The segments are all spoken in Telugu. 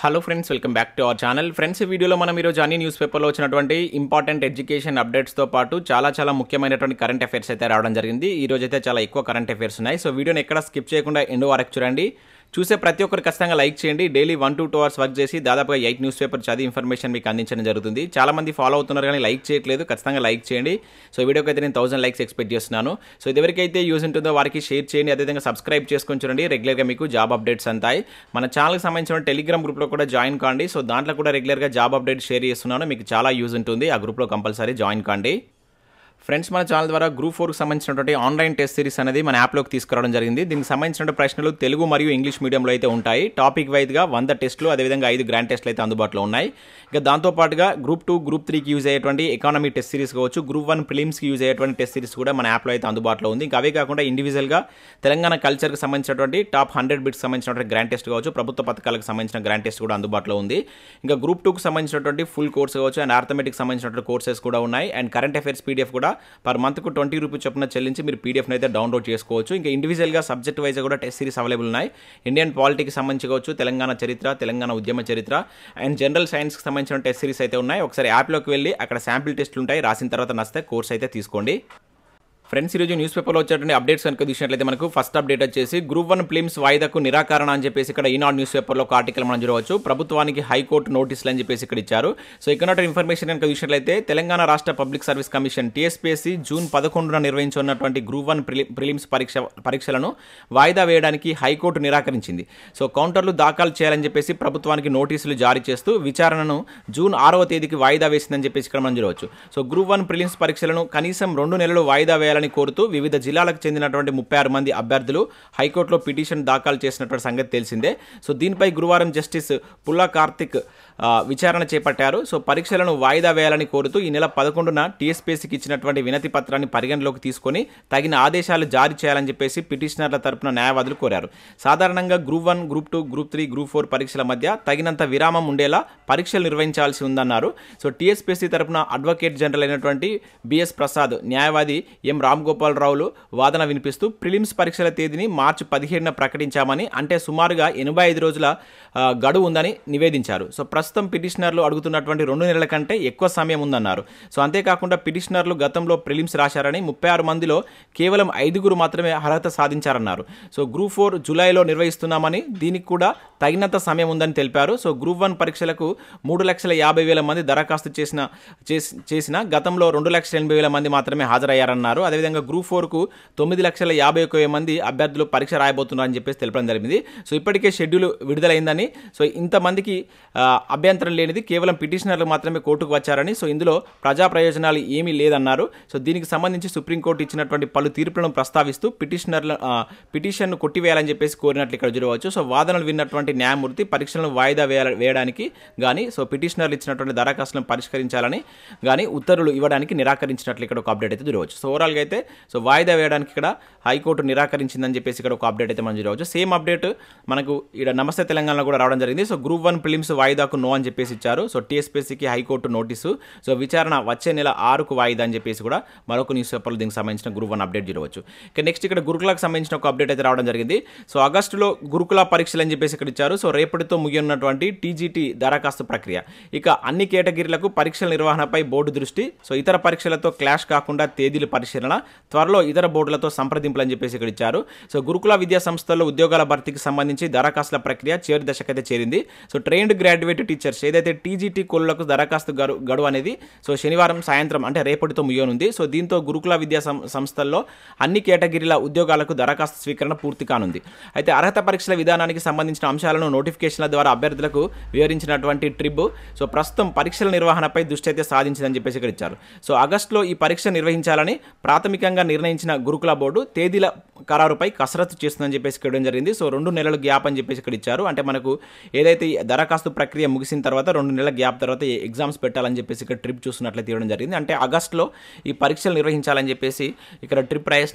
Hello friends, welcome back to our channel. Friends, ఈ వీడియోలో మనం ఈరోజు అన్ని న్యూస్ పేపర్లో వచ్చినటువంటి ఇంపార్టెంట్ ఎడ్యుకేషన్ అప్డేట్స్తో పాటు చాలా ముఖ్యమైనటువంటి కరెంట్ అఫైర్స్ అయితే రావడం జరిగింది. ఈ రోజు అయితే చాలా ఎక్కువ కరెంట్ అఫైర్స్ ఉన్నాయి. సో వీడియోని ఎక్కడ స్కిప్ చేయకుండా ఎండ్ వరకు చూడండి. చూసే ప్రతి ఒక్కరు ఖచ్చితంగా లైక్ చేయండి. డైలీ 1 to 2 hours వర్క్ చేసి దాదాపుగా 8 న్యూస్ పేపర్ చదివి ఇన్ఫర్మేషన్ మీకు అందించడం జరుగుతుంది. చాలా మంది ఫాలో అవుతున్నారు కానీ లైక్ చేయట్లేదు. ఖచ్చితంగా లైక్ చేయండి. సో వీడియోకి అయితే నేను 1000 లైక్స్ ఎక్స్పెక్ట్ చేస్తున్నాను. సో ఇది ఎవరికైతే యూజ్ ఉంటుందో వారికి షేర్ చేయండి. అదేవిధంగా సబ్స్క్రైబ్ చేసుకొని చూడండి. రెగ్యులర్గా మీకు జాబ్ అప్డేట్స్ అంతాయి. మన ఛానల్కి సంబంధించిన టెలిగ్రామ్ గ్రూప్లో కూడా జాయిన్ కాండి. సో దాంట్లో కూడా రెగ్యులర్గా జాబ్ అప్డేట్ షేర్ చేస్తున్నాను. మీకు చాలా యూజ్ ఉంటుంది. ఆ గ్రూప్లో కంపల్సరీ జాయిన్ కాండి. ఫ్రెండ్స్, మన ఛానల్ ద్వారా గ్రూప్ 4కి సంబంధించినటువంటి ఆన్లైన్ టెస్ట్ సిరీస్ అనేది మన యాప్లోకి తీసుకురావడం జరిగింది. దీనికి సంబంధించిన ప్రశ్నలు తెలుగు మరియు ఇంగ్లీష్ మీడియంలో అయితే ఉంటాయి. టాపిక్ వైజ్గా 100 టెస్టులు, అదేవిధంగా 5 గ్రాండ్ టెస్టులు అయితే అందుబాటులో ఉన్నాయి. ఇక దాంతోపాటుగా గ్రూప్ 2, గ్రూప్ 3కి యూజ్ అయ్యేటువంటి ఎకానమీ టెస్ట్ సిరీస్ కావచ్చు, గ్రూప్ 1 ప్రిలిమ్స్కి యూజ్ అయ్యేటువంటి టెస్ట్ సిరీస్ కూడా మన యాప్లో అయితే అందుబాటులో ఉంది. ఇంకా అవే కాకుండా ఇండివిజువల్గా తెలంగాణ కల్చర్కి సంబంధించినటువంటి టాప్ 100 బిట్స్ సంబంధించినటువంటి గ్రాండ్ టెస్ట్ కావచ్చు, ప్రభుత్వ పథకాలకు సంబంధించిన గ్రాండ్ టెస్ట్ కూడా అందుబాటులో ఉంది. ఇంకా గ్రూప్ 2కి సంబంధించినటువంటి ఫుల్ కోర్స్ కావచ్చు అండ్ ఆర్థమెటిక్ సంబంధించినటువంటి కోర్సెస్ కూడా ఉన్నాయి. అండ్ కరెంట్ అఫైర్స్ పీడిఎఫ్ కూడా పర్ మంత్కు 20 రూపీస్ చొప్పున చెల్లించి మీరు పీడిఎఫ్ని అయితే డౌన్లోడ్ చేసుకోవచ్చు. ఇంకా ఇండివిజువల్గా సబ్జెక్ట్ వైజ్ కూడా టెస్ట్ సిరీస్ అవైలబుల్ ఉన్నాయి. ఇండియన్ పాలిటీకి సంబంధించి కావచ్చు, తెలంగాణ చరిత్ర, తెలంగాణ ఉద్యమ చరిత్ర అండ్ జనరల్ సైన్స్కి సంబంధించిన టెస్ట్ సిరీస్ అయితే ఉన్నాయి. ఒకసారి యాప్లోకి వెళ్ళి అక్కడ శాంపిల్ టెస్టులు ఉంటాయి. రాసిన తర్వాత నచ్చితే కోర్స్ అయితే తీసుకోండి. ఫ్రెండ్స్, ఈరోజు న్యూస్ పేపర్లో వచ్చేటువంటి అప్డేట్స్ కనుక చూసినట్లయితే మనకు ఫస్ట్ అప్డేట్ వచ్చేసి గ్రూప్ 1 ప్రిలిమ్స్ వాయిదాకు నిరాకరణ అని చెప్పేసి ఇక్కడ ఈనాడు న్యూస్ పేపర్లో ఒక ఆర్టికల్ మనం చూడవచ్చు. ప్రభుత్వానికి హైకోర్టు నోటీసులు అని చెప్పేసి ఇక్కడ ఇచ్చారు. సో ఇక్కడ ఇన్ఫర్మేషన్ కనుక చూసినట్లయితే తెలంగాణ రాష్ట్ర public service commission TSPSC June 11న నిర్వహించున్నటువంటి గ్రూప్ 1 ప్రిలిమ్స్ పరీక్షలను వాయిదా వేయడానికి హైకోర్టు నిరాకరించింది. సో కౌంటర్లు దాఖలు చేయాలని చెప్పేసి ప్రభుత్వానికి నోటీసులు జారీ చేస్తూ విచారణను జూన్ 6వ తేదీకి వాయిదా వేసిందని చెప్పేసి ఇక్కడ మనం చూడవచ్చు. సో గ్రూప్ 1 ప్రిలిమ్స్ పరీక్షలను కనీసం 2 నెలలు వాయిదా వేయాలని కోరుతూ వివిధ జిల్లాలకు చెందినటువంటి 36 మంది అభ్యర్థులు హైకోర్టులో పిటిషన్ దాఖలు చేసినటువంటి సంగతి తెలిసిందే. సో దీనిపై గురువారం జస్టిస్ పుల్లా కార్తిక్ విచారణ చేపట్టారు. సో పరీక్షలను వాయిదా వేయాలని కోరుతూ ఈ నెల 11న TSPSCకి ఇచ్చినటువంటి వినతి పత్రాన్ని పరిగణలోకి తీసుకొని తగిన ఆదేశాలు జారీ చేయాలని చెప్పేసి పిటిషనర్ల తరపున న్యాయవాదులు కోరారు. సాధారణంగా గ్రూప్ 1, గ్రూప్ 2, గ్రూప్ 3, గ్రూప్ 4 పరీక్షల మధ్య తగినంత విరామం ఉండేలా పరీక్షలు నిర్వహించాల్సి ఉందన్నారు. సో TSPSC తరపున అడ్వకేట్ జనరల్ అయినటువంటి బిఎస్ ప్రసాద్, న్యాయవాది ఎం రామ్గోపాలరావులు వాదన వినిపిస్తూ ప్రిలిమ్స్ పరీక్షల తేదీని మార్చి 17న ప్రకటించామని, అంటే సుమారుగా 85 రోజుల గడువు ఉందని నివేదించారు. సో ప్రస్తుతం పిటిషనర్లు అడుగుతున్నటువంటి 2 నెలల కంటే ఎక్కువ సమయం ఉందన్నారు. సో అంతేకాకుండా పిటిషనర్లు గతంలో ప్రిలిమ్స్ రాశారని, 36 మందిలో కేవలం 5 మాత్రమే అర్హత సాధించారన్నారు. సో గ్రూప్ 4 జూలైలో నిర్వహిస్తున్నామని, దీనికి కూడా తగినంత సమయం ఉందని తెలిపారు. సో గ్రూప్ 1 పరీక్షలకు 3,50,000 మంది దరఖాస్తు చేసిన గతంలో 2,80,000 మంది మాత్రమే హాజరయ్యారన్నారు. అదేవిధంగా గ్రూప్ 4కు 9,51,000 మంది అభ్యర్థులు పరీక్ష రాయబోతున్నారని చెప్పేసి తెలపడం జరిగింది. సో ఇప్పటికే షెడ్యూల్ విడుదలైందని, సో ఇంతమందికి అభ్యంతరం లేనిది కేవలం పిటిషనర్లు మాత్రమే కోర్టుకు వచ్చారని, సో ఇందులో ప్రజా ప్రయోజనాలు ఏమీ లేదన్నారు. సో దీనికి సంబంధించి సుప్రీంకోర్టు ఇచ్చినటువంటి పలు తీర్పులను ప్రస్తావిస్తూ పిటిషన్ను కొట్టివేయాలని చెప్పేసి కోరినట్లు ఇక్కడ చూడవచ్చు. సో వాదనలు విన్నటువంటి న్యాయమూర్తి పరీక్షలను వాయిదా వేయడానికి కానీ, సో పిటిషనర్లు ఇచ్చినటువంటి దరఖాస్తులను పరిష్కరించాలని కానీ ఉత్తర్వులు ఇవ్వడానికి నిరాకరించినట్లు ఇక్కడ ఒక అప్డేట్ అయితే చూడవచ్చు. సో ఓవరాల్గా అయితే సో వాయిదా వేయడానికి ఇక్కడ హైకోర్టు నిరాకరించిందని చెప్పేసి ఇక్కడ ఒక అప్డేట్ అయితే మనం చూడవచ్చు. సేమ్ అప్డేట్ మనకు ఇక్కడ నమస్తే తెలంగాణలో కూడా రావడం జరిగింది. సో గ్రూప్ 1 ప్రిలిమ్స్ వాయిదాకు నో అని చెప్పేసి ఇచ్చారు. సో TSPSCకి హైకోర్టు నోటీసు. సో విచారణ వచ్చే నెల 6కు వాయిదా అని చెప్పేసి కూడా మరొక న్యూస్ పేపర్లో దీనికి సంబంధించిన గ్రూప్ 1 అప్డేట్ చూడవచ్చు. ఇక నెక్స్ట్ ఇక్కడ గురుకులకు సంబంధించిన ఒక అప్డేట్ అయితే రావడం జరిగింది. సో ఆగస్టులో గురుకుల పరీక్షలు అని చెప్పేసి ఇక్కడ ఇచ్చారు. సో రేపటితో ముగియనున్నటువంటి TGT దరఖాస్తు ప్రక్రియ. ఇక అన్ని కేటగిరీలకు పరీక్షల నిర్వహణపై బోర్డు దృష్టి. సో ఇతర పరీక్షలతో క్లాష్ కాకుండా తేదీలు పరిశీలన, త్వరలో ఇతర బోర్డులతో సంప్రదింపులు అని చెప్పేసి ఇక్కడ ఇచ్చారు. సో గురుకుల విద్యా సంస్థల్లో ఉద్యోగాల భర్తీకి సంబంధించి దరఖాస్తుల ప్రక్రియ చివరి దశకైతే చేరింది. సో ట్రైన్డ్ గ్రాడ్యుయేట్ టీచర్స్ ఏదైతే TGT కోళ్లకు దరఖాస్తు గడువు అనేది సో శనివారం సాయంత్రం అంటే రేపటితో ముగియనుంది. సో దీంతో గురుకుల విద్యా సంస్థల్లో అన్ని కేటగిరీల ఉద్యోగాలకు దరఖాస్తు స్వీకరణ పూర్తి కానుంది. అయితే అర్హత పరీక్షల విధానానికి సంబంధించిన అంశాలను నోటిఫికేషన్ల ద్వారా అభ్యర్థులకు వివరించినటువంటి ట్రిబ్ సో ప్రస్తుతం పరీక్షల నిర్వహణపై దృష్టి అయితే సాధించిందని చెప్పేసి ఇక్కడ ఇచ్చారు. సో ఆగస్టులో ఈ పరీక్ష నిర్వహించాలని ప్రాథమికంగా నిర్ణయించిన గురుకుల బోర్డు తేదీల ఖరారుపై కసరత్తు చేస్తుందని చెప్పేసి ఇక్కడ జరిగింది. సో 2 నెలల గ్యాప్ అని చెప్పేసి ఇక్కడ ఇచ్చారు. అంటే మనకు ఏదైతే దరఖాస్తు ప్రక్రియ ముగిసిన తర్వాత 2 నెలల గ్యాప్ తర్వాత ఎగ్జామ్స్ పెట్టాలని చెప్పేసి ఇక్కడ ట్రిప్ చూస్తున్నట్లయితే తీయడం జరిగింది. అంటే ఆగస్టులో ఈ పరీక్షలు నిర్వహించాలని చెప్పేసి ఇక్కడ ట్రిప్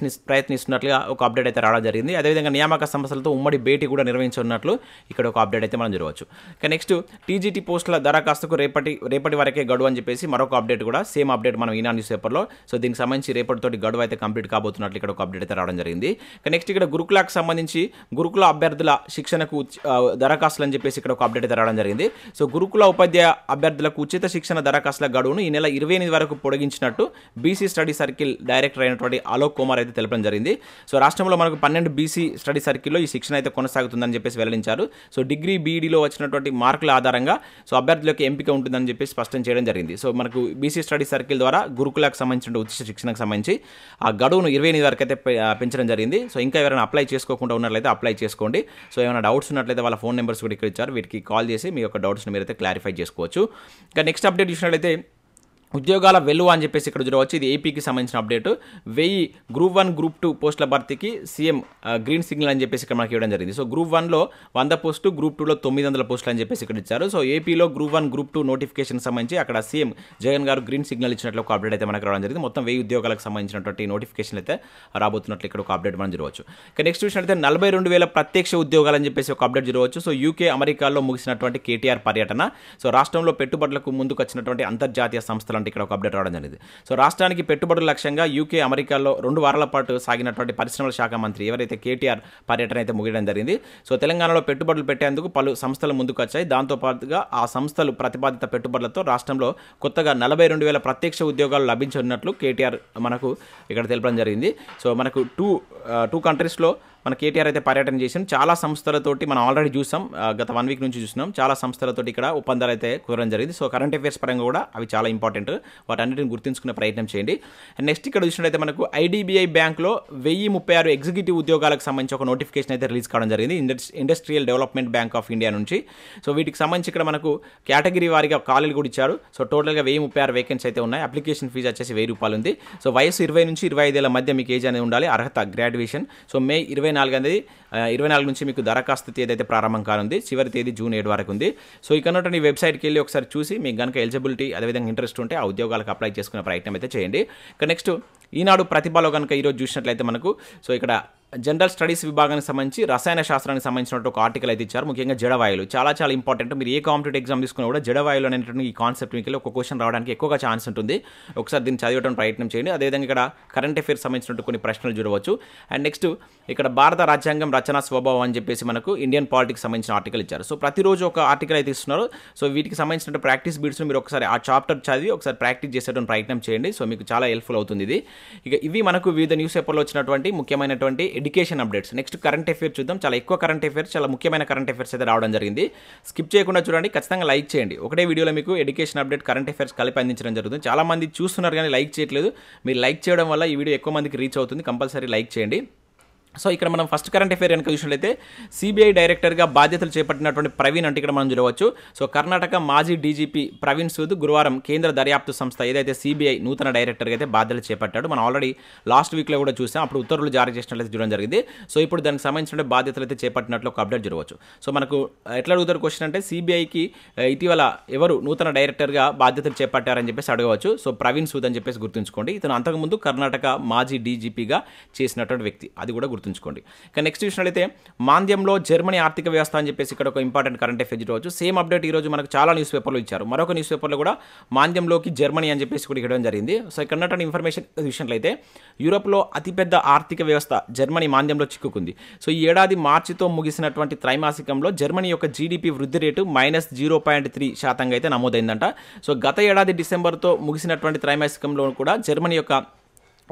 ప్రయత్నిస్తున్నట్లుగా ఒక అప్డేట్ అయితే రావడం జరిగింది. అదేవిధంగా నియామక సంస్థలతో ఉమ్మడి భేటీ కూడా నిర్వహించనున్నట్లు ఇక్కడ ఒక అప్డేట్ అయితే మనం చూడవచ్చు. ఇక నెక్స్ట్ టీజీటీ పోస్టుల దరఖాస్తుకు రేపటి వరకే గడువు అని చెప్పేసి మరొక అప్డేట్ కూడా సేమ్ అప్డేట్ మనం ఈనాడు న్యూస్ పేపర్లో. సో దీనికి సంబంధించి రేపటితోటి గడువు అయితే కంప్లీట్ కాబోతున్నట్లు ఇక్కడ ఒక అప్డేట్ అయితే రావడం జరిగింది. ఇక నెక్స్ట్ ఇక్కడ గురుకులకు సంబంధించి గురుకుల అభ్యర్థుల శిక్షణకు దరఖాస్తులు అని చెప్పేసి ఇక్కడ ఒక అప్డేట్ అయితే రావడం జరిగింది. సో గురుకుల ఉపాధ్యాయ అభ్యర్థులకు ఉచిత శిక్షణ దరఖాస్తుల గడువును ఈ నెల 28 వరకు పొడిగించినట్టు బీసీ స్టడీ సర్కిల్ డైరెక్టర్ అయినటువంటి అలోక్ కుమార్ అయితే తెలపడం జరిగింది. సో రాష్ట్రంలో మనకు 12 బీసీ స్టడీ సర్కిల్లో ఈ శిక్షణ అయితే కొనసాగుతుందని చెప్పేసి వెల్లడించారు. సో డిగ్రీ బీఈడీలో వచ్చినటువంటి మార్కుల ఆధారంగా సో అభ్యర్థులకు ఎంపిక ఉంటుందని చెప్పేసి స్పష్టం చేయడం జరిగింది. సో మనకు బీసీ స్టడీ సర్కిల్ ద్వారా గురుకులకు సంబంధించిన ఉచిత శిక్షణకు సంబంధించి ఆ గడువును 28 వరకు అయితే పెంచడం జరిగింది. సో ఇంకా ఎవరైనా అప్లై చేసుకోకుండా ఉన్నట్లయితే అప్లై చేసుకోండి. సో ఏమైనా డౌట్స్ ఉన్నట్లయితే వాళ్ళ ఫోన్ నెంబర్స్ కూడా ఇక్కడ ఇచ్చారు, వీటికి కాల్ చేసి మీ యొక్క డౌట్స్ని మీరైతే క్లారిఫై చేసుకోవచ్చు. ఇంకా నెక్స్ట్ అప్డేట్ చూసినట్లయితే ఉద్యోగాల వెలువ అని చెప్పేసి ఇక్కడ చూడవచ్చు. ఇది ఏపీకి సంబంధించిన అప్డేట్. 1000 గ్రూప్ 1 గ్రూప్ 2 పోస్టుల భర్తీకి సీఎం గ్రీన్ సిగ్నల్ అని చెప్పేసి ఇక్కడ మనకి ఇవ్వడం జరిగింది. సో గ్రూప్ 1లో 100 పోస్టు, గ్రూప్ 2లో 900 పోస్టులు అని చెప్పేసి ఇక్కడ ఇచ్చారు. సో ఏపీలో గ్రూప్ 1 గ్రూప్ 2 నోటిఫికేషన్ సంబంధించి అక్కడ సీఎం జగన్ గారు గ్రీన్ సిగ్నల్ ఇచ్చినట్లు ఒక అప్డేట్ అయితే మనకు రావడం జరిగింది. మొత్తం 1000 ఉద్యోగాలకు సంబంధించినటువంటి నోటిఫికేషన్ అయితే రాబోతున్నట్లు ఇక్కడ ఒక అప్డేట్ మనం చూడవచ్చు. ఇక నెక్స్ట్ చూసినట్లయితే 42,000 ప్రత్యక్ష ఉద్యోగాలు అని చెప్పేసి ఒక అప్డేట్ చూడవచ్చు. సో యూకే అమెరికాలో ముగిసినటువంటి కేటీఆర్ పర్యటన. సో రాష్ట్రంలో పెట్టుబడులకు ముందుకు వచ్చినటువంటి అంతర్జాతీయ సంస్థలు అంటే ఇక్కడ ఒక అప్డేట్ రావడం. సో రాష్ట్రానికి పెట్టుబడుల లక్ష్యంగా యూకే అమెరికాలో 2 వారాల పాటు సాగినటువంటి పరిశ్రమల శాఖ మంత్రి ఎవరైతే కేటీఆర్ పర్యటన అయితే ముగియడం జరిగింది. సో తెలంగాణలో పెట్టుబడులు పెట్టేందుకు పలు సంస్థలు ముందుకు వచ్చాయి. దాంతోపాటుగా ఆ సంస్థలు ప్రతిపాదిత పెట్టుబడులతో రాష్ట్రంలో కొత్తగా 42,000 ప్రత్యక్ష ఉద్యోగాలు లభించనున్నట్లు కేటీఆర్ మనకు ఇక్కడ తెలపడం జరిగింది. సో మనకు టూ కంట్రీస్లో మన కేటీఆర్ అయితే పర్యటన చేసాం. చాలా సంస్థలతోటి మనం ఆల్రెడీ చూసాం, గత 1 వీక్ నుంచి చూస్తున్నాం. చాలా సంస్థలతోటి ఇక్కడ ఒప్పందాలు అయితే కుదరడం జరిగింది. సో కరెంట్ అఫేర్స్ పరంగా కూడా అవి చాలా ఇంపార్టెంట్, వాటన్నిటిని గుర్తుంచుకునే ప్రయత్నం చేయండి. అండ్ నెక్స్ట్ ఇక్కడ చూసినట్లయితే మనకు ఐడిబిఐ బ్యాంక్లో 1036 ఎగ్జిక్యూటివ్ ఉద్యోగాలకు సంబంధించి ఒక నోటిఫికేషన్ అయితే రిలీజ్ కావడం జరిగింది industrial development bank of India నుంచి. సో వీటికి సంబంధించి ఇక్కడ మనకు కేటగిరీ వారిగా ఖాళీలు కూడా ఇచ్చారు. సో టోటల్గా 1036 వేకెన్సీ అయితే ఉన్నాయి. అప్లికేషన్ ఫీజు వచ్చేసి 1000 రూపాయలు ఉంది. సో వయసు 20 నుంచి 25 ఏళ్ల మధ్య మీకు ఏజ్ అనేది ఉండాలి. అర్హత గ్రాడ్యుయేషన్. సో మే 24 నుంచి మీకు దరఖాస్తు తేదీ అయితే ప్రారంభం కానుంది. చివరి తేదీ జూన్ 7 వరకు ఉంది. సో ఇక్కడ ఈ వెబ్సైట్కి వెళ్ళి ఒకసారి చూసి మీకు కనుక ఎలిజిబిలిటీ అదేవిధంగా ఇంట్రెస్ట్ ఉంటే ఆ ఉద్యోగాలకు అప్లై చేసుకునే ప్రయత్నం అయితే చేయండి. ఇక నెక్స్ట్ ఈనాడు ప్రతిభలో కనుక ఈరోజు చూసినట్లయితే మనకు సో ఇక్కడ జనరల్ స్టడీస్ విభాగానికి సంబంధించి రసాయన శాస్త్రానికి సంబంధించినట్టు ఒక ఆర్టికల్ అయితే ఇచ్చారు. ముఖ్యంగా జడవాయులు చాలా ఇంపార్టెంట్. మీరు ఏ కాంపిటేటివ్ ఎగ్జామ్ తీసుకున్నా కూడా జడవాయులు అనేటువంటి ఈ కాన్సెప్ట్ మీకు ఒక క్వశ్చన్ రావడానికి ఎక్కువగా ఛాన్స్ ఉంటుంది. ఒకసారి దీన్ని చదివడం ప్రయత్నం చేయండి. అదేవిధంగా ఇక్కడ కరెంట్ అఫేర్స్ సంబంధించినట్టు కొన్ని ప్రశ్నలు చూడవచ్చు. అండ్ నెక్స్ట్ ఇక్కడ భారత రాజ్యాంగం రచనా స్వభావం అని చెప్పేసి మనకు ఇండియన్ పాలిటిక్స్ సంబంధించిన ఆర్టికల్ ఇచ్చారు. సో ప్రతిరోజు ఒక ఆర్టికల్ అయితే ఇస్తున్నారు. సో వీటికి సంబంధించిన ప్రాక్టీస్ బీట్స్ మీరు ఒకసారి ఆ చాప్టర్ చదివి ఒకసారి ప్రాక్టీస్ చేసేటువంటి ప్రయత్నం చేయండి. సో మీకు చాలా హెల్ప్ఫుల్ అవుతుంది ఇది. ఇక ఇవి మనకు వివిధ న్యూస్ పేపర్లో వచ్చినటువంటి ముఖ్యమైనటువంటి education updates. Next current affairs చూద్దాం. చాలా ఎక్కువ కరెంట్ అఫేర్స్, చాలా ముఖ్యమైన కరెంట్ అఫేర్స్ అయితే రావడం జరిగింది. స్కిప్ చేయకుండా చూడండి, ఖచ్చితంగా లైక్ చేయండి. ఒకటే వీడియోలో మీకు ఎడ్యుకేషన్ అప్డేట్ కరెంట్ అఫేర్స్ కలిపి అందించడం జరుగుతుంది. చాలా మంది చూస్తున్నారు కానీ లైక్ చేయట్లేదు. మీరు లైక్ చేయడం వల్ల ఈ వీడియో ఎక్కువ మందికి రీచ్ అవుతుంది. కంపల్సరీ లైక్ చేయండి. సో ఇక్కడ మనం ఫస్ట్ కరెంట్ అఫేర్ కనుక చూసినట్లయితే సిబిఐ డైరెక్టర్గా బాధ్యతలు చేపట్టినటువంటి ప్రవీణ్ అంటే ఇక్కడ మనం చూడవచ్చు. సో కర్ణాటక మాజీ డీజీపీ ప్రవీణ్ సూద్ గురువారం కేంద్ర దర్యాప్తు సంస్థ ఏదైతే సిబిఐ నూతన డైరెక్టర్గా అయితే బాధ్యతలు చేపట్టాడు. మనం ఆల్రెడీ లాస్ట్ వీక్లో కూడా చూసాం. అప్పుడు ఉత్తర్వులు జారీ చేసినట్లయితే చూడడం జరిగింది. సో ఇప్పుడు దానికి సంబంధించిన బాధ్యతలు అయితే చేపట్టినట్లు ఒక అప్డేట్ చూడవచ్చు. సో మనకు ఎట్లా అడుగుతారు క్వశ్చన్ అంటే సిబిఐకి ఇటీవల ఎవరు నూతన డైరెక్టర్గా బాధ్యతలు చేపట్టారని చెప్పేసి అడగవచ్చు. సో ప్రవీణ్ సూద్ అని చెప్పేసి గుర్తుంచుకోండి. ఇతను అంతకుముందు కర్ణాటక మాజీ డీజీపీగా చేసినటువంటి వ్యక్తి, అది కూడా గుర్తుంచుకోండి. ఇక నెక్స్ట్ చూసినట్లయితే మాంద్యంలో జర్మనీ ఆర్థిక వ్యవస్థ అని చెప్పేసి ఇక్కడ ఒక ఇంపార్టెంట్ కరెంట్ అఫేర్ చూడవచ్చు. సేమ్ అప్డేట్ ఈ రోజు మనకు చాలా న్యూస్ పేపర్లు ఇచ్చారు. మరొక న్యూస్ పేపర్లో కూడా మాంద్యంలోకి జర్మనీ అని చెప్పేసి కూడా ఇవ్వడం జరిగింది. సో ఇక్కడ ఉన్నటువంటి ఇన్ఫర్మేషన్ చూసినట్లయితే యూరోప్లో అతిపెద్ద ఆర్థిక వ్యవస్థ జర్మనీ మాంద్యంలో చిక్కుకుంది. సో ఈ ఏడాది మార్చితో ముగిసినటువంటి త్రైమాసికంలో జర్మనీ యొక్క జీడీపీ వృద్ధి రేటు -0.3% అయితే నమోదైందంట. సో గత ఏడాది డిసెంబర్తో ముగిసినటువంటి త్రైమాసికంలో కూడా జర్మనీ యొక్క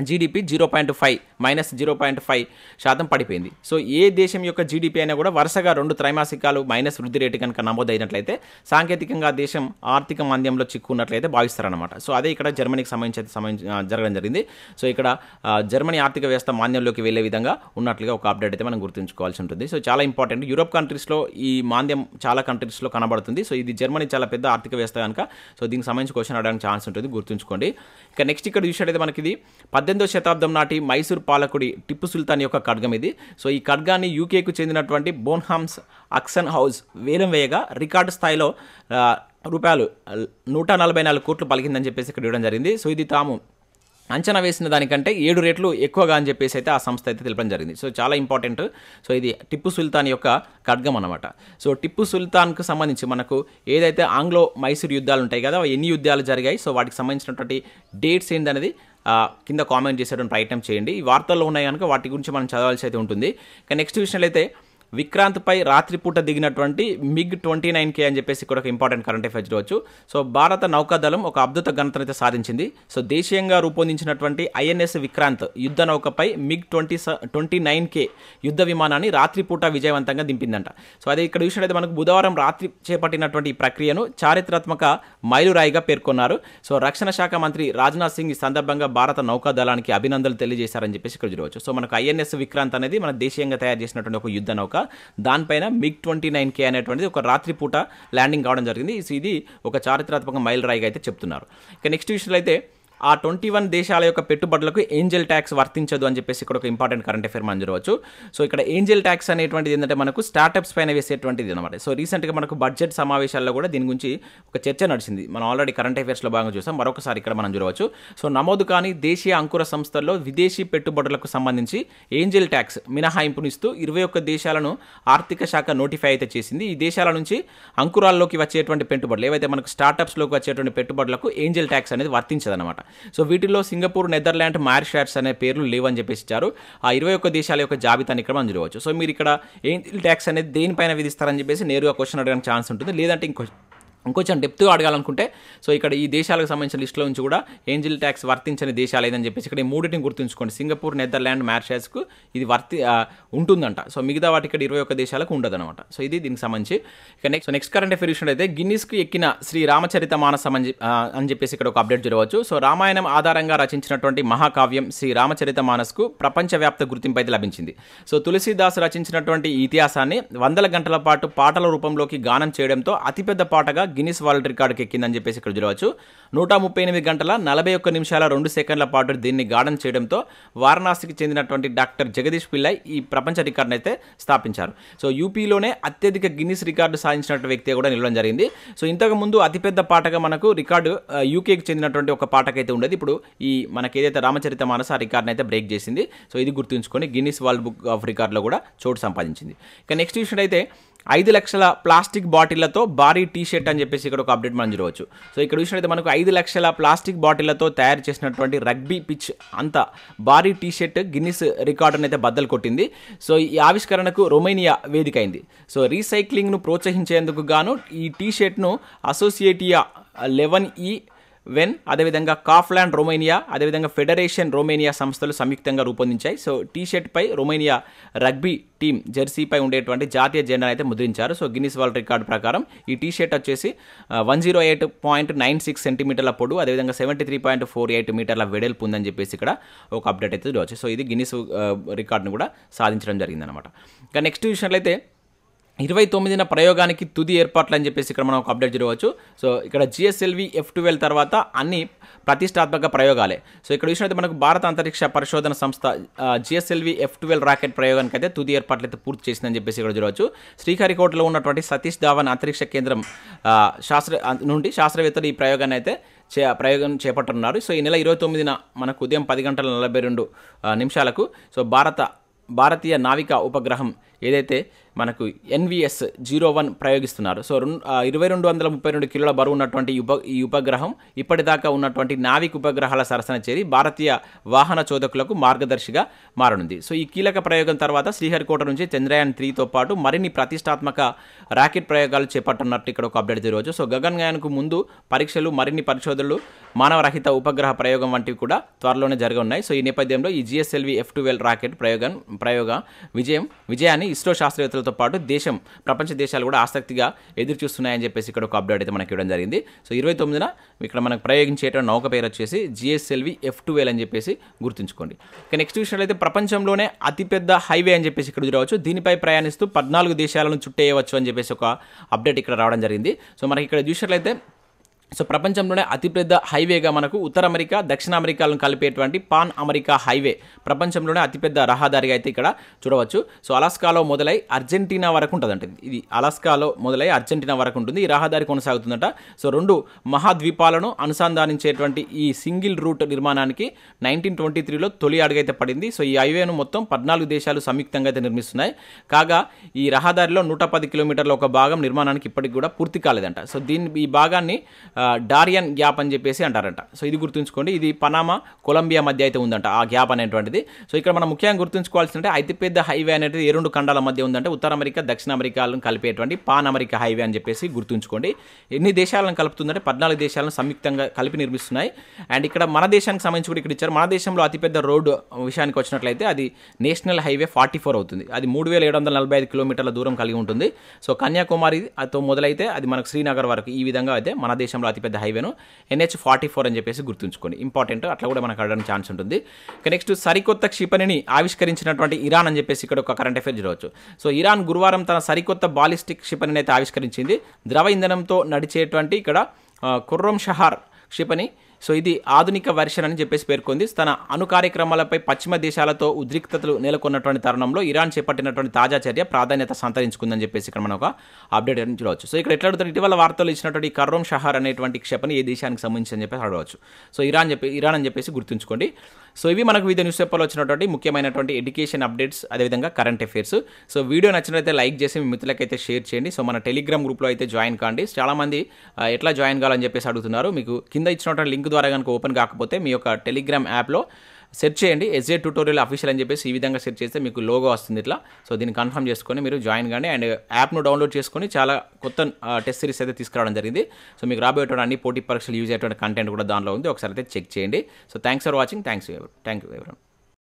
జీడిపి -0.5% పడిపోయింది. సో ఏ దేశం యొక్క జీడిపి అయినా కూడా వరుసగా 2 త్రైమాసికాలు మైనస్ వృద్ధి రేటు కనుక నమోదైనట్లయితే సాంకేతికంగా దేశం ఆర్థిక మాంద్యంలో చిక్కున్నట్లయితే భావిస్తారనమాట. సో అదే ఇక్కడ జర్మనీకి సంబంధించి జరగడం జరిగింది. సో ఇక్కడ జర్మనీ ఆర్థిక వ్యవస్థ మాంద్యంలోకి వెళ్లే విధంగా ఉన్నట్లుగా ఒక అప్డేట్ అయితే మనం గుర్తుంచుకోవాల్సి ఉంటుంది. సో చాలా ఇంపార్టెంట్. యూరోప్ కంట్రీస్లో ఈ మాంద్యం చాలా కంట్రీస్లో కనబడుతుంది. సో ఇది జర్మనీ చాలా పెద్ద ఆర్థిక వ్యవస్థ కనుక సో దీనికి సంబంధించి క్వశ్చన్ అడగడానికి ఛాన్స్ ఉంటుంది, గుర్తుంచుకోండి. ఇక నెక్స్ట్ ఇక్కడ చూసినట్లయితే మనకి ఇది 18వ శతాబ్దం నాటి మైసూర్ పాలకుడి టిప్పు సుల్తాన్ యొక్క ఖడ్గం ఇది. సో ఈ ఖడ్గాన్ని యూకేకు చెందినటువంటి బోన్హామ్స్ అక్సన్ హౌస్ వేలం వేయగా రికార్డు స్థాయిలో రూపాయలు 144 కోట్లు పలికిందని చెప్పేసి ఇక్కడ ఇవ్వడం జరిగింది. సో ఇది తాము అంచనా వేసిన దానికంటే 7 రెట్లు ఎక్కువగా అని చెప్పేసి అయితే ఆ సంస్థ అయితే తెలపడం జరిగింది. సో చాలా ఇంపార్టెంట్. సో ఇది టిప్పు సుల్తాన్ యొక్క ఖడ్గం అనమాట. సో టిప్పు సుల్తాన్కు సంబంధించి మనకు ఏదైతే ఆంగ్లో మైసూర్ యుద్ధాలు ఉంటాయి కదా, ఎన్ని యుద్ధాలు జరిగాయి, సో వాటికి సంబంధించినటువంటి డేట్స్ ఏంటనేది కింద కామెంట్ చేసేటువంటి ప్రయత్నం చేయండి. ఈ వార్తల్లో ఉన్నాయి కనుక వాటి గురించి మనం చదవాల్సి అయితే ఉంటుంది. ఇక నెక్స్ట్ విషయంలో అయితే విక్రాంత్పై రాత్రిపూట దిగినటువంటి మిగ్ 29K అని చెప్పేసి ఇక్కడ ఒక ఇంపార్టెంట్ కరెంట్ అఫైర్స్ చూడవచ్చు. సో భారత నౌకాదళం ఒక అద్భుత ఘనతను అయితే సాధించింది. సో దేశీయంగా రూపొందించినటువంటి INS విక్రాంత్ యుద్ధ నౌకపై మిగ్ 29K యుద్ధ విమానాన్ని రాత్రిపూట విజయవంతంగా దింపిందంట. సో అదే ఇక్కడ చూసినట్లయితే మనకు బుధవారం రాత్రి చేపట్టినటువంటి ఈ ప్రక్రియను చారిత్రాత్మక మైలురాయిగా పేర్కొన్నారు. సో రక్షణ శాఖ మంత్రి రాజ్నాథ్ సింగ్ ఈ సందర్భంగా భారత నౌకాదళానికి అభినందనలు తెలియజేశారని చెప్పేసి ఇక్కడ చూడవచ్చు. సో మనకు INS విక్రాంత్ అనేది మన దేశీయంగా తయారు చేసినటువంటి ఒక యుద్ధ నౌక, దానిపైన మిగ్ 29K అనేటువంటిది ఒక రాత్రిపూట ల్యాండింగ్ కావడం జరిగింది. ఇది ఒక చారిత్రాత్మక మైల్ రాయిగా అయితే చెప్తున్నారు. ఇక నెక్స్ట్ విషయంలో అయితే ఆ 21 దేశాల యొక్క పెట్టుబడులకు ఏంజల్ ట్యాక్స్ వర్తించదు అని చెప్పేసి ఇక్కడ ఒక ఇంపార్టెంట్ కరెంట్ అఫైర్ మనం చూడవచ్చు. సో ఇక్కడ ఏంజల్ ట్యాక్స్ అనేటువంటిది ఏంటంటే మనకు స్టార్టప్స్ పైన వేసేటువంటిది అనమాట. సో రీసెంట్గా మనకు బడ్జెట్ సమావేశాల్లో కూడా దీని గురించి ఒక చర్చ నడిచింది. మనం ఆల్రెడీ కరెంట్ అఫైర్స్లో భాగంగా చూసాం. మరొకసారి ఇక్కడ మనం చూడవచ్చు. సో నమోదు కానీ దేశీయ అంకుర సంస్థల్లో విదేశీ పెట్టుబడులకు సంబంధించి ఏంజల్ ట్యాక్స్ మినహాయింపునిస్తూ 21 దేశాలను ఆర్థిక శాఖ నోటిఫై అయితే చేసింది. ఈ దేశాల నుంచి అంకురాల్లోకి వచ్చేటువంటి పెట్టుబడులు ఏవైతే మనకు స్టార్టప్స్లోకి వచ్చేటువంటి పెట్టుబడులకు ఏంజల్ ట్యాక్స్ అనేది వర్తించదనమాట. సో వీటిలో సింగపూర్, నెదర్లాండ్, మారిషస్ అనే పేర్లు లేవని చెప్పేసి ఇచ్చారు. ఆ 21 దేశాల యొక్క జాబితాని ఇక్కడ మనం చూడవచ్చు. సో మీరు ఇక్కడ ఏంజల్ ట్యాక్స్ అనేది దేనిపైన విధిస్తారని చెప్పేసి నేరుగా క్వశ్చన్ అడగడానికి ఛాన్స్ ఉంటుంది. లేదంటే ఇంకొంచెం డెప్త్గా అడగాలనుకుంటే సో ఇక్కడ ఈ దేశాలకు సంబంధించిన లిస్టులో నుంచి కూడా ఏంజల్ ట్యాక్స్ వర్తించని దేశాలు ఏదని చెప్పేసి ఇక్కడ ఈ మూడింటిని గుర్తుంచుకోండి. సింగపూర్, నెదర్లాండ్, మారిషస్కు ఇది ఉంటుందంట. సో మిగతా వాటి ఇక్కడ 21 దేశాలకు ఉండదన్నమాట. సో ఇది దీనికి సంబంధించి. ఇక నెక్స్ట్ కరెంట్ అఫైర్ విషయం అయితే గిన్నిస్కు ఎక్కిన శ్రీ రామచరిత మానసం అని చెప్పేసి ఇక్కడ ఒక అప్డేట్ చూడవచ్చు. సో రామాయణం ఆధారంగా రచించినటువంటి మహాకావ్యం శ్రీ రామచరిత మానస్కు ప్రపంచవ్యాప్త గుర్తింపు అయితే లభించింది. సో తులసీదాస్ రచించినటువంటి ఈ ఇతిహాసాన్ని 100 గంటల పాటు పాటల రూపంలోకి గానం చేయడంతో అతిపెద్ద పాటగా గిన్నిస్ వరల్డ్ రికార్డుకి ఎక్కిందని చెప్పేసి ఇక్కడ చూడవచ్చు. 138 గంటల 41 నిమిషాల 2 సెకండ్ల పాటు దీన్ని గానం చేయడంతో వారణాసికి చెందినటువంటి డాక్టర్ జగదీష్ పిల్లై ఈ ప్రపంచ రికార్డును అయితే స్థాపించారు. సో యూపీలోనే అత్యధిక గిన్నిస్ రికార్డు సాధించినటువంటి వ్యక్తి కూడా నిలవడం జరిగింది. సో ఇంతకు ముందు అతిపెద్ద పాటగా మనకు రికార్డు యూకేకి చెందినటువంటి ఒక పాటకైతే ఉండేది. ఇప్పుడు ఈ మనకి ఏదైతే రామచరిత మానస ఆ రికార్డును అయితే బ్రేక్ చేసింది. సో ఇది గుర్తుంచుకొని గిన్నిస్ వరల్డ్ బుక్ ఆఫ్ రికార్డులో కూడా చోటు సంపాదించింది. ఇక నెక్స్ట్ విషయం అయితే 5 లక్షల ప్లాస్టిక్ బాటిళ్లతో భారీ టీ షర్ట్ అని చెప్పేసి ఇక్కడ ఒక అప్డేట్ మనం చూడవచ్చు. సో ఇక్కడ చూసినట్లయితే మనకు 5 లక్షల ప్లాస్టిక్ బాటిళ్లతో తయారు చేసినటువంటి రగ్బీ పిచ్ అంత భారీ టీ షర్ట్ గిన్నిస్ రికార్డును అయితే బద్దలు కొట్టింది. సో ఈ ఆవిష్కరణకు రొమేనియా వేదిక అయింది. సో రీసైక్లింగ్ను ప్రోత్సహించేందుకు గాను ఈ టీ షర్ట్ను అసోసియేటియా 11E అదేవిధంగా కాఫ్లాండ్ రొమేనియా, అదేవిధంగా ఫెడరేషన్ రొమేనియా సంస్థలు సంయుక్తంగా రూపొందించాయి. సో టీ షర్ట్ పై రొమేనియా రగ్బీ టీమ్ జెర్సీపై ఉండేటువంటి జాతీయ జెండాను అయితే ముద్రించారు. సో గిన్నిస్ వరల్డ్ రికార్డు ప్రకారం ఈ టీ షర్ట్ వచ్చేసి 108.96 సెంటీమీటర్ల పొడవు, అదేవిధంగా 73.48 మీటర్ల వెడల్పు ఉందని చెప్పేసి ఇక్కడ ఒక అప్డేట్ అయితే చూడవచ్చు. సో ఇది గిన్నిస్ రికార్డును కూడా సాధించడం జరిగిందనమాట. ఇంకా నెక్స్ట్ విషయంలో అయితే 29న ప్రయోగానికి తుది ఏర్పాట్లు అని చెప్పేసి ఇక్కడ మనం ఒక అప్డేట్ చూడవచ్చు. సో ఇక్కడ GSLV F12 తర్వాత అన్ని ప్రతిష్టాత్మక ప్రయోగాలే. సో ఇక్కడ చూసినట్లయితే మనకు భారత అంతరిక్ష పరిశోధన సంస్థ GSLV F12 రాకెట్ ప్రయోగానికి అయితే తుది ఏర్పాట్లు అయితే పూర్తి చేసిందని చెప్పేసి ఇక్కడ చూడవచ్చు. శ్రీహరికోటలో ఉన్నటువంటి సతీష్ ధావన్ అంతరిక్ష కేంద్రం నుండి శాస్త్రవేత్తలు ఈ ప్రయోగాన్ని అయితే ప్రయోగం చేపట్టనున్నారు. సో ఈ నెల 29న మనకు ఉదయం 10:42 నిమిషాలకు సో భారతీయ నావికా ఉపగ్రహం ఏదైతే మనకు NVS-01 ప్రయోగిస్తున్నారు. సో 2232 కిలోల బరువు ఉన్నటువంటి ఈ ఉపగ్రహం ఇప్పటిదాకా ఉన్నటువంటి నావిక్ ఉపగ్రహాల సరసన చేరి భారతీయ వాహన చోదకులకు మార్గదర్శిగా మారనుంది. సో ఈ కీలక ప్రయోగం తర్వాత శ్రీహరికోట నుంచి చంద్రయాన్ 3తో పాటు మరిన్ని ప్రతిష్టాత్మక రాకెట్ ప్రయోగాలు చేపట్టనున్నట్టు ఇక్కడ ఒక అప్డేట్ చూడవచ్చు. సో గగన్యాన్కు ముందు పరీక్షలు, మరిన్ని పరిశోధనలు, మానవరహిత ఉపగ్రహ ప్రయోగం వంటివి కూడా త్వరలోనే జరగనున్నాయి. సో ఈ నేపథ్యంలో ఈ GSLV F12 రాకెట్ ప్రయోగ విజయాన్ని ఇస్రో శాస్త్రవేత్తలతో పాటు ప్రపంచ దేశాలు కూడా ఆసక్తిగా ఎదురు చూస్తున్నాయని చెప్పేసి ఇక్కడ ఒక అప్డేట్ అయితే మనకి ఇవ్వడం జరిగింది. సో 29న ఇక్కడ మనకు ప్రయోగించేటువంటి నౌక పేరు వచ్చేసి GSLV F12 అని చెప్పేసి గుర్తుంచుకోండి. ఇక నెక్స్ట్ విషయంలో అయితే ప్రపంచంలోనే అతిపెద్ద హైవే అని చెప్పేసి ఇక్కడ చూడవచ్చు. దీనిపై ప్రయాణిస్తూ 14 దేశాలను చుట్టేయవచ్చు అని చెప్పేసి ఒక అప్డేట్ ఇక్కడ రావడం జరిగింది. సో మనకి ఇక్కడ చూసినట్లయితే సో ప్రపంచంలోనే అతిపెద్ద హైవేగా మనకు ఉత్తర అమెరికా దక్షిణ అమెరికాలను కలిపేటువంటి పాన్ అమెరికా హైవే ప్రపంచంలోనే అతిపెద్ద రహదారిగా అయితే ఇక్కడ చూడవచ్చు. సో అలాస్కాలో మొదలై అర్జెంటీనా వరకు ఉంటుందంట. ఇది అలాస్కాలో మొదలై అర్జెంటీనా వరకు ఉంటుంది. ఈ రహదారి కొనసాగుతుందట. సో 2 మహాద్వీపాలను అనుసంధానించేటువంటి ఈ సింగిల్ రూట్ నిర్మాణానికి 1923లో తొలి అడుగైతే పడింది. సో ఈ హైవేను మొత్తం 14 దేశాలు సంయుక్తంగా అయితే నిర్మిస్తున్నాయి. కాగా ఈ రహదారిలో 110 కిలోమీటర్ల ఒక భాగం నిర్మాణానికి ఇప్పటికి కూడా పూర్తి కాలేదంట. సో ఈ భాగాన్ని డారియన్ గ్యాప్ అని చెప్పేసి అంటారంట. సో ఇది గుర్తుంచుకోండి. ఇది పనామా కొలంబియా మధ్య అయితే ఉందంట ఆ గ్యాప్ అనేటువంటిది. సో ఇక్కడ మనం ముఖ్యంగా గుర్తుంచుకోవాల్సిందంటే అతిపెద్ద హైవే అనేది ఏ 2 ఖండాల మధ్య ఉందంటే ఉత్తర అమెరికా దక్షిణ అమెరికాలను కలిపేటువంటి పాన్ అమెరికా హైవే అని చెప్పేసి గుర్తుంచుకోండి. ఎన్ని దేశాలను కలుపుతుందంటే 14 దేశాలను సంయుక్తంగా కలిపి నిర్మిస్తున్నాయి. అండ్ ఇక్కడ మన దేశానికి సంబంధించి కూడా ఇక్కడ ఇచ్చారు. మన దేశంలో అతిపెద్ద రోడ్డు విషయానికి వచ్చినట్లయితే అది నేషనల్ హైవే 44 అవుతుంది. అది 3745 కిలోమీటర్ల దూరం కలిగి ఉంటుంది. సో కన్యాకుమారితో మొదలైతే అది మనకు శ్రీనగర్ వరకు ఈ విధంగా అయితే మన దేశంలో అతిపెద్ద హైవేను NH44 అని చెప్పేసి గుర్తుంచుకోండి. ఇంపార్టెంట్, అట్లా కూడా మనకు అడగడానికి ఛాన్స్ ఉంటుంది. నెక్స్ట్ సరికొత్త క్షిపణిని ఆవిష్కరించినటువంటి ఇరాన్ అని చెప్పేసి ఇక్కడ ఒక కరెంట్ అఫైర్ చూడవచ్చు. సో ఇరాన్ గురువారం తన సరికొత్త బాలిస్టిక్ క్షిపణిని అయితే ఆవిష్కరించింది. ద్రవ ఇంధనంతో నడిచేటువంటి ఇక్కడ ఖుర్రం షహర్ క్షిపణి. సో ఇది ఆధునిక వెర్షన్ అని చెప్పేసి పేర్కొంది. తన అణు కార్యక్రమాలపై పశ్చిమ దేశాలతో ఉద్రిక్తతలు నెలకొన్నటువంటి తరుణంలో ఇరాన్ చేపట్టినటువంటి తాజా చర్య ప్రాధాన్యత సంతరించుకుందని చెప్పేసి ఇక్కడ మనం ఒక అప్డేట్ అని చూడవచ్చు. సో ఇక్కడ ఎట్లా అడుగుతారు, ఇటీవల వార్తలు ఇచ్చినటువంటి ఖర్రం షహర్ అనేటువంటి క్షిపణి ఏ దేశానికి సంబంధించి అని చెప్పేసి అడగవచ్చు. సో ఇరాన్ అని చెప్పేసి గుర్తుంచుకోండి. సో ఇవి మనకు వివిధ న్యూస్ పేపర్లో వచ్చినటువంటి ముఖ్యమైనటువంటి ఎడ్యుకేషన్ అప్డేట్స్, అదేవిధంగా కరెంట్ అఫైర్స్. సో వీడియో నచ్చినట్లయితే లైక్ చేసి మీ మిత్రులకైతే షేర్ చేయండి. సో మన టెలిగ్రామ్ గ్రూప్లో అయితే జాయిన్ కాండి. చాలామంది ఎట్లా జాయిన్ కావాలని చెప్పేసి అడుగుతున్నారు. మీకు కింద ఇచ్చినటువంటి లింక్ ద్వారా కనుక ఓపెన్ కాకపోతే మీ యొక్క టెలిగ్రామ్ యాప్లో సెర్చ్ చేయండి SJTutorial అఫీషియల్ అని చెప్పేసి ఈ విధంగా సెర్చ్ చేస్తే మీకు లోగో వస్తుంది ఇట్లా. సో దీన్ని కన్ఫర్మ్ చేసుకొని మీరు జాయిన్ కానీ అండ్ యాప్ను డౌన్లోడ్ చేసుకొని చాలా కొత్త టెస్ట్ సిరీస్ అయితే తీసుకురావడం జరిగింది. సో మీకు రాబోయేటువంటి అన్ని పోటీ పరీక్షలు యూజ్ అయ్యేటువంటి కంటెంట్ కూడా దానిలో ఉంది. ఒకసారి అయితే చెక్ చేయండి. So thanks for watching. Thank you ఎవరు.